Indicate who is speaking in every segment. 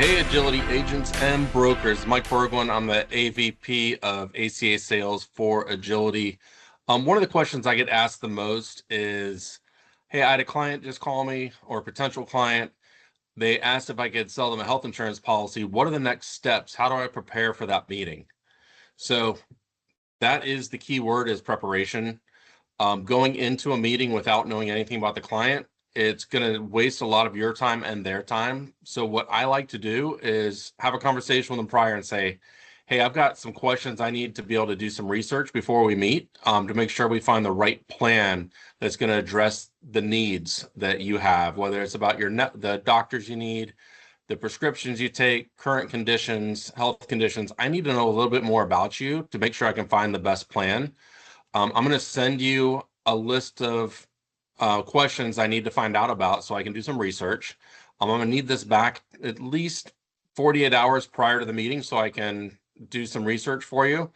Speaker 1: Hey, agility agents and brokers. Mike Berglund. I'm the AVP of ACA Sales for Agility. One of the questions I get asked the most is, hey, I had a client just call me, or a potential client. They asked if I could sell them a health insurance policy. What are the next steps? How do I prepare for that meeting? So that is the key word, is preparation. Going into a meeting without knowing anything about the client, it's going to waste a lot of your time and their time. So what I like to do is have a conversation with them prior and say, hey, I've got some questions. I need to be able to do some research before we meet, to make sure we find the right plan that's going to address the needs that you have, whether it's about the doctors you need, the prescriptions you take, current conditions, health conditions. I need to know a little bit more about you to make sure I can find the best plan. I'm going to send you a list of questions I need to find out about so I can do some research. I'm going to need this back at least 48 hours prior to the meeting so I can do some research for you.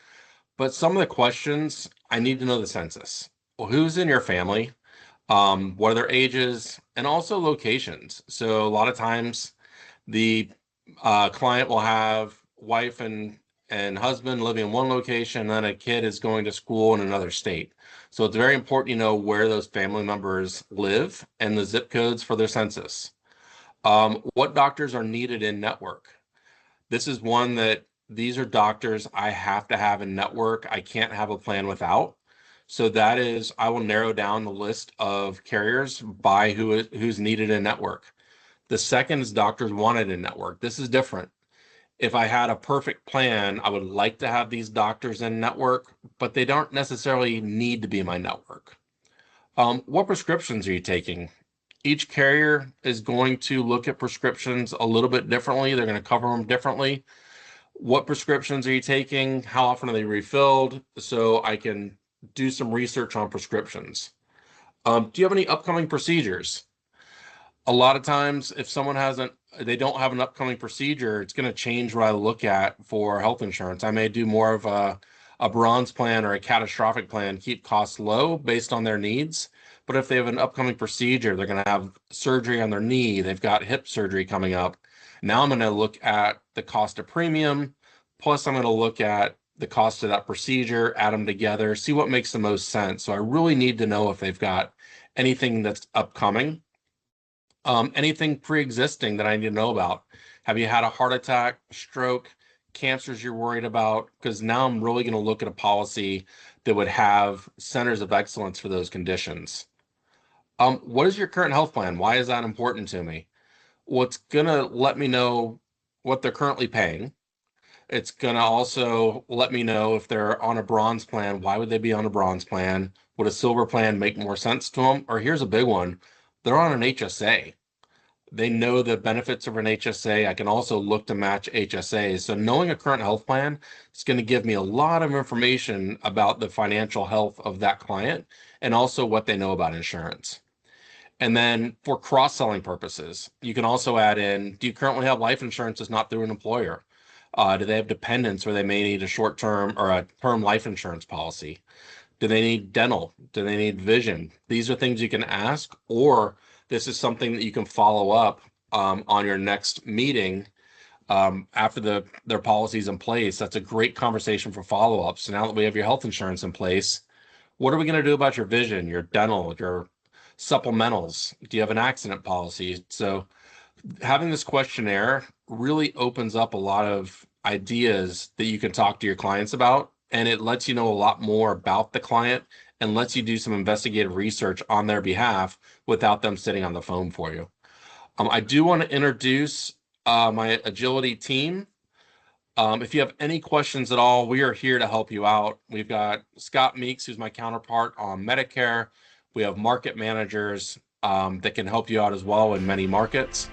Speaker 1: But some of the questions, I need to know the census. Well, who's in your family? What are their ages? And also locations. So a lot of times the client will have wife and husband living in one location, and then a kid is going to school in another state. So it's very important you know where those family members live and the zip codes for their census. What doctors are needed in network? This is one that these are doctors I have to have in network. I can't have a plan without. So that is, I will narrow down the list of carriers by who's needed in network. The second is doctors wanted in network. This is different. If I had a perfect plan, I would like to have these doctors in network, but they don't necessarily need to be in my network. What prescriptions are you taking? Each carrier is going to look at prescriptions a little bit differently. They're going to cover them differently. What prescriptions are you taking? How often are they refilled? So I can do some research on prescriptions. Do you have any upcoming procedures? A lot of times, if someone they don't have an upcoming procedure, it's going to change what I look at for health insurance. I may do more of a bronze plan or a catastrophic plan, keep costs low based on their needs. But if they have an upcoming procedure, they're going to have surgery on their knee, they've got hip surgery coming up. Now I'm going to look at the cost of premium, plus I'm going to look at the cost of that procedure, add them together, see what makes the most sense. So I really need to know if they've got anything that's upcoming. Anything pre-existing that I need to know about. Have you had a heart attack, stroke, cancers you're worried about? Because now I'm really going to look at a policy that would have centers of excellence for those conditions. What is your current health plan? Why is that important to me? Well, it's going to let me know what they're currently paying. It's going to also let me know if they're on a bronze plan. Why would they be on a bronze plan? Would a silver plan make more sense to them? Or here's a big one. They're on an HSA. They know the benefits of an HSA. I can also look to match HSAs. So knowing a current health plan is going to give me a lot of information about the financial health of that client and also what they know about insurance. And then for cross-selling purposes, you can also add in, do you currently have life insurance that's not through an employer? Do they have dependents where they may need a short-term or a term life insurance policy? Do they need dental? Do they need vision? These are things you can ask, or this is something that you can follow up on your next meeting after their policy's in place. That's a great conversation for follow-up. So now that we have your health insurance in place, what are we going to do about your vision, your dental, your supplementals? Do you have an accident policy? So having this questionnaire really opens up a lot of ideas that you can talk to your clients about, and it lets you know a lot more about the client and lets you do some investigative research on their behalf without them sitting on the phone for you. I do want to introduce my agility team. If you have any questions at all, we are here to help you out. We've got Scott Meeks, who's my counterpart on Medicare. We have market managers that can help you out as well in many markets.